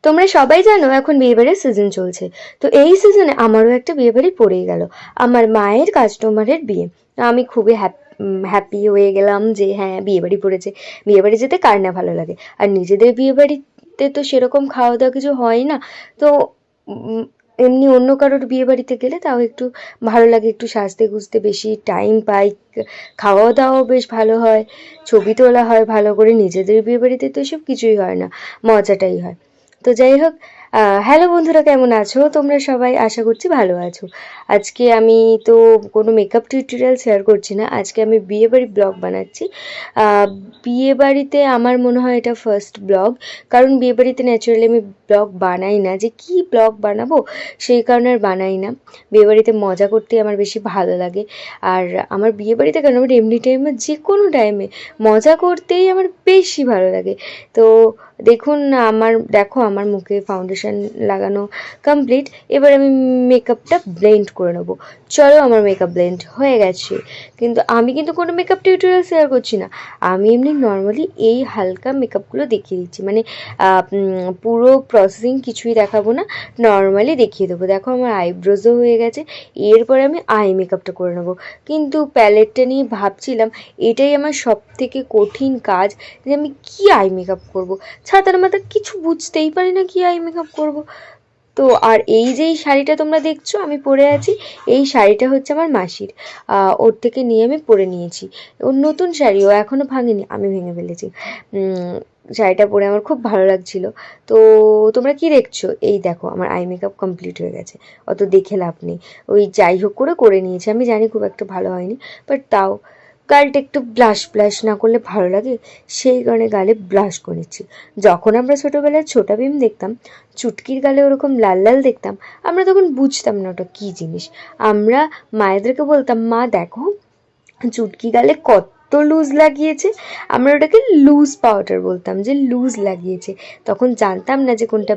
তোমরা সবাই জানো এখন বিয়েবাড়ির সিজন চলছে। তো এই সিজনে আমারও একটা বিয়েবাড়ি পড়েই গেল, আমার মায়ের কাস্টমারের বিয়ে। আমি খুবই হ্যাপি হয়ে গেলাম যে হ্যাঁ বিয়েবাড়ি পড়েছে। বিয়েবাড়ি যেতে কার না ভালো লাগে, আর নিজেদের বিয়েবাড়িতে তো সেরকম খাওয়া দাওয়া কিছু হয় না। তো উম, এমনি অন্য কারোর বিয়ে বাড়িতে গেলে তাও একটু ভালো লাগে, একটু সাজতে গুজতে বেশি টাইম পাই, খাওয়া দাওয়াও বেশ ভালো হয়, ছবি তোলা হয় ভালো করে। নিজেদের বিয়ে বাড়িতে তো এসব কিছুই হয় না, মজাটাই হয়। তো যাই হোক, হ্যালো বন্ধুরা, কেমন আছো তোমরা সবাই? আশা করছি ভালো আছো। আজকে আমি তো কোনো মেকআপ টিউটোরিয়াল শেয়ার করছি না, আজকে আমি বিয়েবাড়ি ব্লগ বানাচ্ছি। বিয়েবাড়িতে আমার মনে হয় এটা ফার্স্ট ব্লগ, কারণ বিয়েবাড়িতে ন্যাচারালি আমি ব্লগ বানাই না, যে কি ব্লগ বানাবো সেই কারণে আর বানাই না। বিয়েবাড়িতে মজা করতেই আমার বেশি ভালো লাগে। আর আমার বিয়েবাড়িতে কেন, আমার এমনি টাইমে যে কোনো টাইমে মজা করতেই আমার বেশি ভালো লাগে। তো দেখুন, দেখো আমার মুখে ফাউন্ডেশন লাগানো কমপ্লিট। এবার আমি মেকআপটা ব্লেন্ড করে নেবো। চলো, আমার মেকআপ ব্লেন্ড হয়ে গেছে। কিন্তু কোনো মেকআপ টিউটোরিয়াল শেয়ার করছি না, আমি এমনি নর্মালি এই হালকা মেকআপগুলো দেখিয়ে দিচ্ছি, মানে পুরো প্রসেসিং কিছুই দেখাবো না, নর্মালি দেখিয়ে দেবো। দেখো আমার আইব্রোজও হয়ে গেছে, এরপরে আমি আই মেকআপটা করে নেবো। কিন্তু প্যালেটটা নিয়ে ভাবছিলাম, এটাই আমার সব থেকে কঠিন কাজ, যে আমি কি আই মেকআপ করবো। ছাতার মাথা কিছু বুঝতেই পারি না কি আই মেকআপ করব। তো আর এই যে এই শাড়িটা তোমরা দেখছো আমি পরে আছি, এই শাড়িটা হচ্ছে আমার মাসির। ওর থেকে নিয়ে আমি পরে নিয়েছি। ওর নতুন শাড়ি, ও এখনো ভাঙেনি, আমি ভেঙে ফেলেছি। শাড়িটা পরে আমার খুব ভালো লাগছিল। তো তোমরা কি দেখছো? এই দেখো আমার আই মেকআপ কমপ্লিট হয়ে গেছে। অত দেখে লাভ নেই, ওই যাই হোক করে করে নিয়েছি। আমি জানি খুব একটা ভালো হয়নি, বাট তাও গালটা একটু ব্লাশ ব্লাশ না করলে ভালো লাগে, সেই কারণে গালে ব্লাশ করেছি। যখন আমরা ছোটোবেলায় ছোটা ভীম দেখতাম, চুটকির গালে ওরকম লাল লাল দেখতাম, আমরা তখন বুঝতাম না ওটা কী জিনিস। আমরা মায়েদেরকে বলতাম, মা দেখো চুটকি গালে কত লুজ লাগিয়েছে। আমরা ওটাকে লুজ পাউডার বলতাম, যে লুজ লাগিয়েছে। তখন জানতাম না যে কোনটা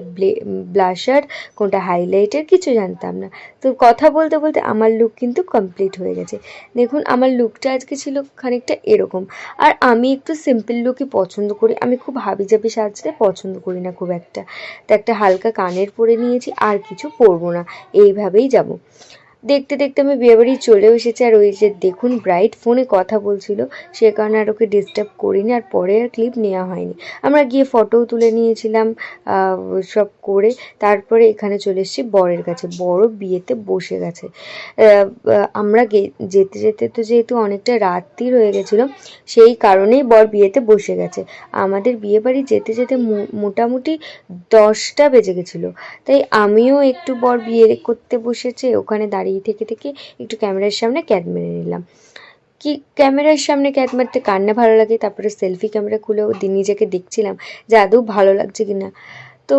ব্লাশার, কোনটা হাইলাইটার, কিছু জানতাম না। তো কথা বলতে বলতে আমার লুক কিন্তু কমপ্লিট হয়ে গেছে। দেখুন আমার লুকটা আজকে ছিল খানিকটা এরকম। আর আমি একটু সিম্পল লুকই পছন্দ করি, আমি খুব হাবিজাবি সাজতে পছন্দ করি না খুব একটা। তো একটা হালকা কানের পরে নিয়েছি, আর কিছু পরবো না, এইভাবেই যাব। দেখতে দেখতে আমি বিয়েবাড়ি চলেও এসেছি। আর ওই যে দেখুন ব্রাইট ফোনে কথা বলছিল, সে কারণে আর ওকে ডিস্টার্ব করিনি, আর পরে আর ক্লিপ নেওয়া হয়নি। আমরা গিয়ে ফটোও তুলে নিয়েছিলাম সব করে। তারপরে এখানে চলে এসেছি বরের কাছে, বড় বিয়েতে বসে গেছে। আমরা যেতে যেতে তো যেহেতু অনেকটা রাত্রি হয়ে গেছিলো, সেই কারণেই বর বিয়েতে বসে গেছে। আমাদের বিয়েবাড়ি যেতে যেতে মোটামুটি 10টা বেজে গেছিলো। তাই আমিও একটু বর বিয়ে করতে বসেছে ওখানে দাঁড়িয়ে থেকে থেকে একটু ক্যামেরার সামনে ক্যাট মেরে নিলাম। কি ক্যামেরার সামনে ক্যাট মারতে কার না ভালো লাগে। তারপরে সেলফি ক্যামেরা খুলেও নিজেকে দেখছিলাম যে আদৌ ভালো লাগছে কিনা। তো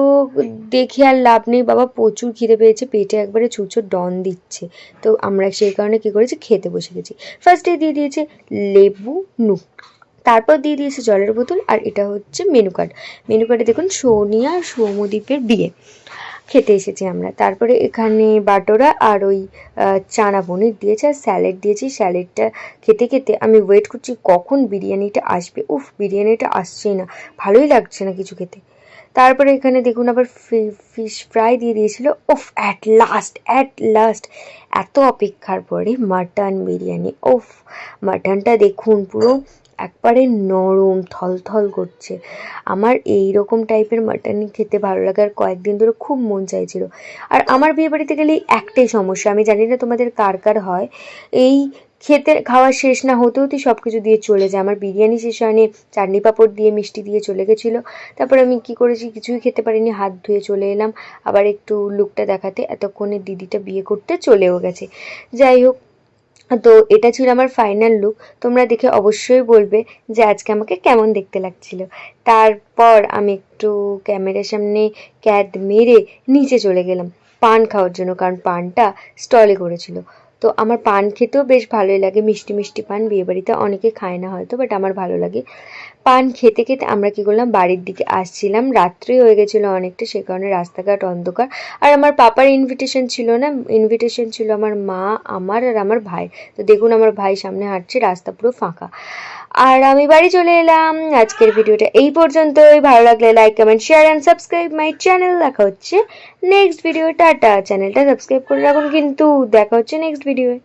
দেখে আর লাভ নেই বাবা, প্রচুর খিদে পেয়েছে, পেটে একবারে ছুঁচো ডন দিচ্ছে। তো আমরা সেই কারণে কী করেছি, খেতে বসে গেছি। ফার্স্টে দিয়ে দিয়েছে লেবু নুন, তারপর দিয়ে দিয়েছে জলের বোতল, আর এটা হচ্ছে মেনু কার্ড। মেনু কার্ডে দেখুন সোনিয়া আর সৌমদীপের বিয়ে। খেতে এসেছি আমরা। তারপরে এখানে বাটোরা আর ওই চানা পনির দিয়েছে, আর স্যালাড দিয়েছি। স্যালাডটা খেতে খেতে আমি ওয়েট করছি কখন বিরিয়ানিটা আসবে। উফ, বিরিয়ানিটা আসছেই না, ভালোই লাগছে না কিছু খেতে। তারপরে এখানে দেখুন আবার ফিশ ফ্রাই দিয়ে দিয়েছিল। উফ, অ্যাট লাস্ট এত অপেক্ষার পরে মাটন বিরিয়ানি। উফ, মাটনটা দেখুন পুরো একবারে নরম থলথল করছে। আমার এই রকম টাইপের মাটন খেতে ভালো লাগে, আর কয়েকদিন ধরে খুব মন চাইছিল। আর আমার বিয়ে বাড়িতে গেলেই একটাই সমস্যা, আমি জানি না তোমাদের কার কার হয়, এই খেতে খাওয়া শেষ না হতে হতে সব কিছু দিয়ে চলে যায়। আমার বিরিয়ানি শেষ হয়নি, চাটনি পাঁপড় দিয়ে মিষ্টি দিয়ে চলে গেছিলো। তারপর আমি কি করেছি, কিছুই খেতে পারিনি, হাত ধুয়ে চলে এলাম আবার একটু লুকটা দেখাতে। এতক্ষণে দিদিটা বিয়ে করতে চলেও গেছে। যাই হোক, তো এটা ছিল আমার ফাইনাল লুক। তোমরা দেখে অবশ্যই বলবে যে আজকে আমাকে কেমন দেখতে লাগছিল। তারপর আমি একটু ক্যামেরার সামনে ক্যাট মেরে নিচে চলে গেলাম পান খাওয়ার জন্য, কারণ পানটা স্টলে করেছিল। তো আমার পান খেতেও বেশ ভালোই লাগে, মিষ্টি মিষ্টি পান। বিয়েবাড়িতে অনেকে খায় না হয়তো, বাট আমার ভালো লাগে। পান খেতে খেতে আমরা কি করলাম, বাড়ির দিকে আসছিলাম। রাত্রি হয়ে গেছিলো অনেকটা, সে কারণে রাস্তাঘাট অন্ধকার। আর আমার পাপার ইনভিটেশন ছিল না, ইনভিটেশন ছিল আমার মা, আমার আর আমার ভাই। তো দেখুন আমার ভাই সামনে হাঁটছে, রাস্তা পুরো ফাঁকা। আর আমি বাড়ি চলে এলাম। আজকের ভিডিওটা এই পর্যন্তই। ভালো লাগলে like, comment, share and subscribe my channel. দেখা হচ্ছে নেক্সট ভিডিও। টাটা। চ্যানেলটা সাবস্ক্রাইব করে রাখুন কিন্তু। দেখা হচ্ছে নেক্সট ভিডিওয়ে।